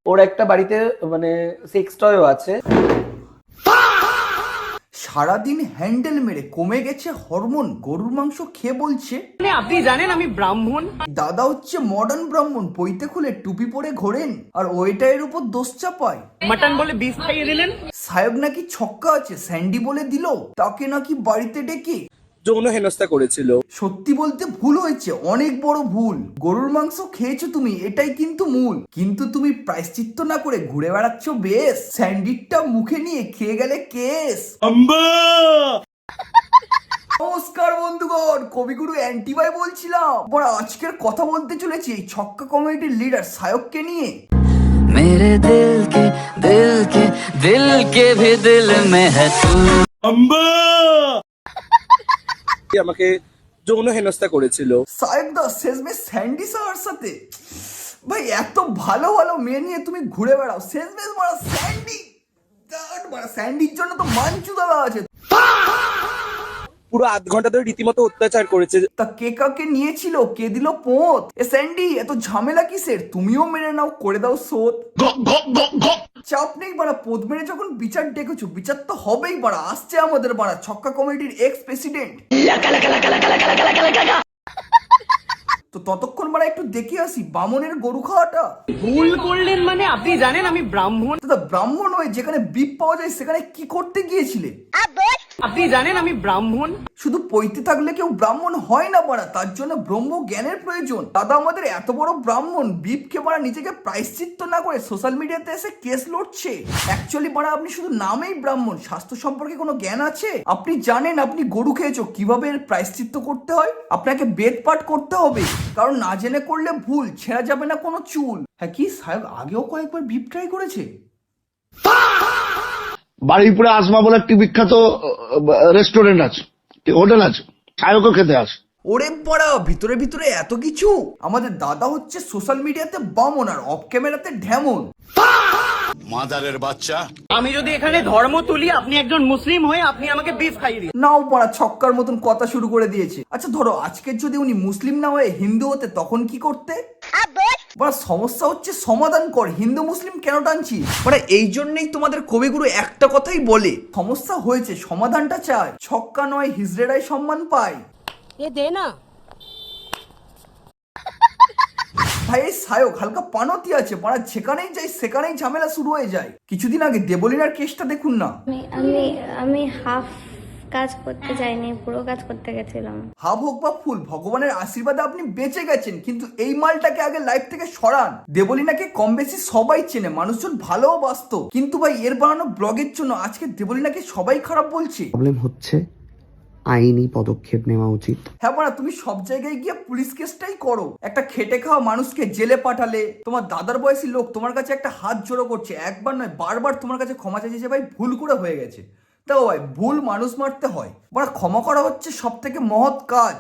ওর একটা বাড়িতে মানে সেক্স টয়ও আছে। সারাদিন হ্যান্ডেল মেরে কমে গেছে হরমোন, গরুর মাংস খেয়ে বলছে আপনি জানেন আমি ব্রাহ্মণ। দাদা হচ্ছে মডার্ন ব্রাহ্মণ, পৈতে খুলে টুপি পরে ঘোরেন আর ওইটা এর উপর দোষ চাপায়। মাটন বলে বিফ খাইয়ে দিলেন। সাহেব নাকি ছক্কা আছে, স্যান্ডি বলে দিল তাকে নাকি বাড়িতে ডেকে যৌন হেনস্থা করেছিল। সত্যি বলতে ভুল হয়েছে, অনেক বড় ভুল। গরুর মাংস খেয়েছো তুমি, এটাই কিন্তু মূল। কিন্তু তুমি প্রায়শ্চিত্ত না করে ঘুরে বেড়াচ্ছ বেশ, স্যান্ডিটা মুখে নিয়ে খেয়ে গেলে কেস। নমস্কার বন্ধুগণ, কবিগুরু অ্যান্টিভাই বলছিলাম। বড় আজকের কথা বলতে চলেছি এই ছক্কা কমিটির লিডার সায়ককে নিয়ে। मेरे दिल के भी दिल में है तू। আমাকে যৌন হেনস্থা করেছিল। সাহেব দা শেষমেশ স্যান্ডি সাহার সাথে। ভাই এত ভালো ভালো মেয়ে নিয়ে তুমি ঘুরে বেড়াও, শেষমেশ মারা স্যান্ডি। স্যান্ডির জন্য তো মাঞ্চু দাদা আছে। পুরো আধ ঘন্টা ধরে রীতিমতো অত্যাচার করেছে। তা কে কাকে নিয়েছিল, কে দিল পোঁত? এ স্যান্ডি এত ঝামেলা কিসের, তুমিও মেরে নাও, করে দাও শোধ। চাপ নেই বাড়া, পোদ মেরে যখন বিচার ডেকেছো বিচার তো হবেই বাড়া। আসছে আমাদের বাড়া ছক্কা কমিটির এক্স প্রেসিডেন্ট। তো ততক্ষণ বাড়া একটু দেখে আসি বামনের গরু খাওয়াটা। ভুল করলেন মানে আপনি জানেন আমি ব্রাহ্মণ। দাদা ব্রাহ্মণ হয়ে যেখানে বিপ পাওয়া যায় সেখানে কি করতে গিয়েছিলে? আপনি জানেন আমি ব্রাহ্মণ। শুধু পৈতে থাকলে কেউ ব্রাহ্মণ হয় না বাড়া, তার জন্য ব্রহ্ম জ্ঞানের প্রয়োজন। দাদা আমাদের এত বড় ব্রাহ্মণ বিপকে বাড়া নিজেকে প্রায়শ্চিত্ত না করে সোশ্যাল মিডিয়াতে এসে কেস লড়ছে। অ্যাকচুয়ালি বাড়া আপনি শুধু নামেই ব্রাহ্মণ, স্বাস্থ্য সম্পর্কে কোনো জ্ঞান আছে? আপনি জানেন আপনি গরু খেয়েছো, কিভাবে এর প্রায়শ্চিত্ত করতে হয়? আপনাকে বেদ পাঠ করতে হবে, কারণ না জেনে করলে ভুল, ছেঁড়া যাবে না কোনো চুল। হ্যাঁ কি সাহেব আগেও কয়েকবার বিপ ট্রাই করেছে? বারুইপুরে আসমা বলে একটি বিখ্যাত রেস্টুরেন্ট আছে, হোটেল আছে, সায়কও খেতে আসে। ওরে পড়া, ভিতরে ভিতরে এত কিছু। আমাদের দাদা হচ্ছে সোশ্যাল মিডিয়াতে বামন আর অফ ক্যামেরাতে ঢ্যামন। মাদারের বাচ্চা। আমি যদি এখানে ধর্ম তুলি, আপনি একজন মুসলিম হয়ে আপনি আমাকে বিফ খাইয়ে দিন। নাও পড়া ছক্কার মতন কথা শুরু করে দিয়েছে। আচ্ছা ধরো আজকের যদি উনি মুসলিম না হয়ে হিন্দু হতে তখন কি করতে? বড় সমস্যা হচ্ছে সমাধান কর, হিন্দু মুসলিম কেন টানছি? মানে এই জন্যই তোমাদের কবিগুরু একটা কথাই বলে, সমস্যা হয়েছে সমাধানটা চায়, ছক্কা নয় হিজড়েরাই সম্মান পায়। এ দে না ভাই এই সায়ক হালকা পানতি আছে, পাড়া যেখানেই যাই সেখানেই ঝামেলা শুরু হয়ে যায়। কিছুদিন আগে দেবলিনার কেসটা দেখুন না। আমি আমি হাফ কাজ করতে যাইনি, পুরো কাজ করতে গেছিলাম। হাফ হোক বা ফুল, ভগবানের আশীর্বাদে আপনি বেঁচে গেছেন, কিন্তু এই মালটাকে আগে লাইফ থেকে সরান। দেবলিনাকে কম বেশি সবাই চেনে, মানুষজন ভালোও বাসত, কিন্তু ভাই এর বানানো ব্লগের জন্য আজকে দেবলিনাকে সবাই খারাপ বলছে। প্রবলেম হচ্ছে, আইনি পদক্ষেপ নেওয়া উচিত। হ্যাঁ বাড়া তুমি সব জায়গায় গিয়ে পুলিশ কেসটাই করো। একটা খেটে খাওয়া মানুষকে জেলে পাঠালে, তোমার দাদার বয়সী লোক তোমার কাছে একটা হাত জোড়ো করছে, একবার নয় বারবার তোমার কাছে ক্ষমা চাইছে যে ভাই ভুল করে হয়ে গেছে। তাও ভাই ভুল মানুষ মারতে হয়, বাড়া ক্ষমা করা হচ্ছে সব থেকে মহৎ কাজ।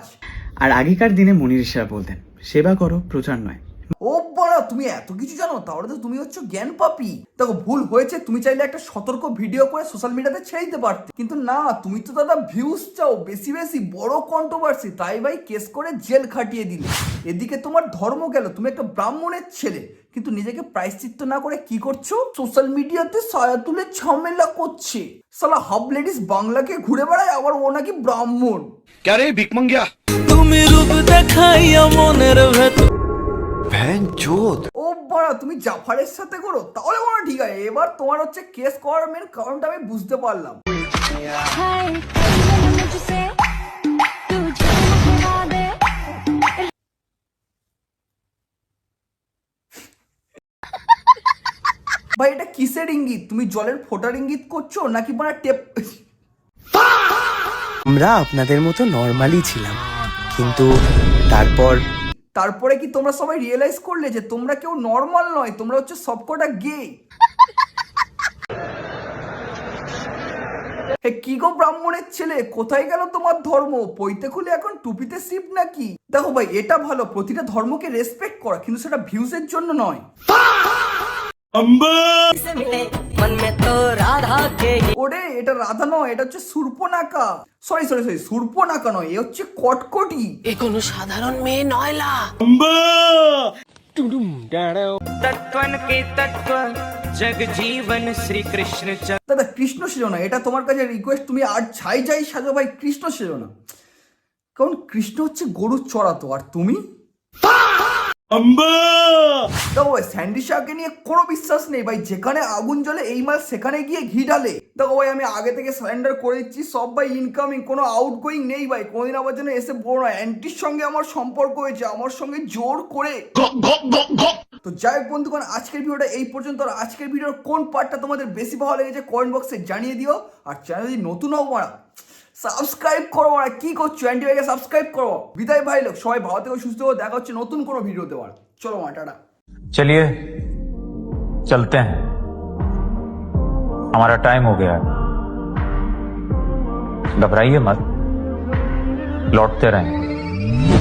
আর আগেকার দিনে মনির ঋষিরা বলতেন সেবা করো প্রচার নয়। ও বাড়া তুমি এত কিছু জানো, তাহলে তো তুমি হচ্ছে জ্ঞান পাপী। দেখো ভুল হয়েছে, তুমি চাইলে একটা সতর্ক ভিডিও করে সোশ্যাল মিডিয়াতে ছেড়ে দিতে পারতে, কিন্তু না, তুমি তো দাদা ভিউজ চাও বেশি বেশি, বড় কন্ট্রোভার্সি, তাই ভাই কেস করে জেল খাটিয়ে দিলে। এদিকে তোমার ধর্ম গেল, তুমি একটা ব্রাহ্মণের ছেলে, কিন্তু নিজেকে প্রায়শ্চিত্ত না করে কি করছো? সোশ্যাল মিডিয়াতে সায়া তুলে ঝামেলা করছে। সালা হাব লেডিস বাংলাকে ঘুরে বেড়ায়, আবার ও নাকি ব্রাহ্মণ। কে রে ভিকমঙ্গিয়া? তুমি রূপ দেখাইয়া মনের ভেতর। ও বাড়া তুমি জাফারের সাথে করো, তাহলে মনে ঠিক আছে। এবার তোমার হচ্ছে কেস করার মেন কারণটা আমি বুঝতে পারলাম। ভাই এটা কিসের ইঙ্গিত? তুমি জলের ফোটার ইঙ্গিত করছো নাকি মানে টেপ? আমরা আপনাদের মতো নর্মালি ছিলাম, কিন্তু তারপরে কি তোমরা সবাই রিয়েলাইজ করলে যে তোমরা কেউ নর্মাল নয়, তোমরা হচ্ছে সবকটা গে? কি গো ব্রাহ্মণের ছেলে, কোথায় গেল তোমার ধর্ম? পৈতে খুলে এখন টুপিতে শিব নাকি? দেখো ভাই এটা ভালো, প্রতিটা ধর্মকে রেসপেক্ট করা, কিন্তু সেটা ভিউজের জন্য নয়। ওরে এটা রাধা নয়, এটা হচ্ছে সুর্পনাখা। সরি সুর্পনাখা নয়, এ হচ্ছে কটকটি। এ কোনো সাধারণ মেয়ে নয়লা। तत्वन के तत्व जग जीवन श्री कृष्ण দাদা কৃষ্ণ ছিল না, এটা তোমার কাছে রিকোয়েস্ট, তুমি আর ছাই যাই সাজো ভাই, কৃষ্ণ ছিল না। কারণ কৃষ্ণ হচ্ছে গরুর চড়াতো, আর তুমি দেখো ভাই স্যান্ডি শাহকে নিয়ে কোনো বিশ্বাস নেই ভাই, যেখানে আগুন জ্বলে এই মাল সেখানে গিয়ে ঘি ঢালে। দেখো ভাই আমি আগে থেকে সারেন্ডার করে দিচ্ছি সব ভাই, ইনকামিং কোনো আউটগোয়িং নেই ভাই, কোনোদিন আবার যেন এসে বলো না অ্যান্টির সঙ্গে আমার সম্পর্ক হয়েছে, আমার সঙ্গে জোর করে। তো যাই হোক বন্ধুগণ, আজকের ভিডিওটা এই পর্যন্ত। আর আজকের ভিডিওর কোন পার্টটা তোমাদের বেশি ভালো লেগেছে কমেন্ট বক্সে জানিয়ে দিও। আর চ্যানেল যদি নতুন হও মারা সাবস্ক্রাইব করো, মারা কি করছো অ্যান্টি সাবস্ক্রাইব করো। বিদায় ভাই লোক, সবাই ভালো থেকো, সুস্থ হো, দেখা হচ্ছে নতুন কোনো ভিডিওতে। মারা চলো মা, টাটা। चलिए चलते हैं, हमारा टाइम हो गया है। घबराइए मत, लौटते रहेंगे।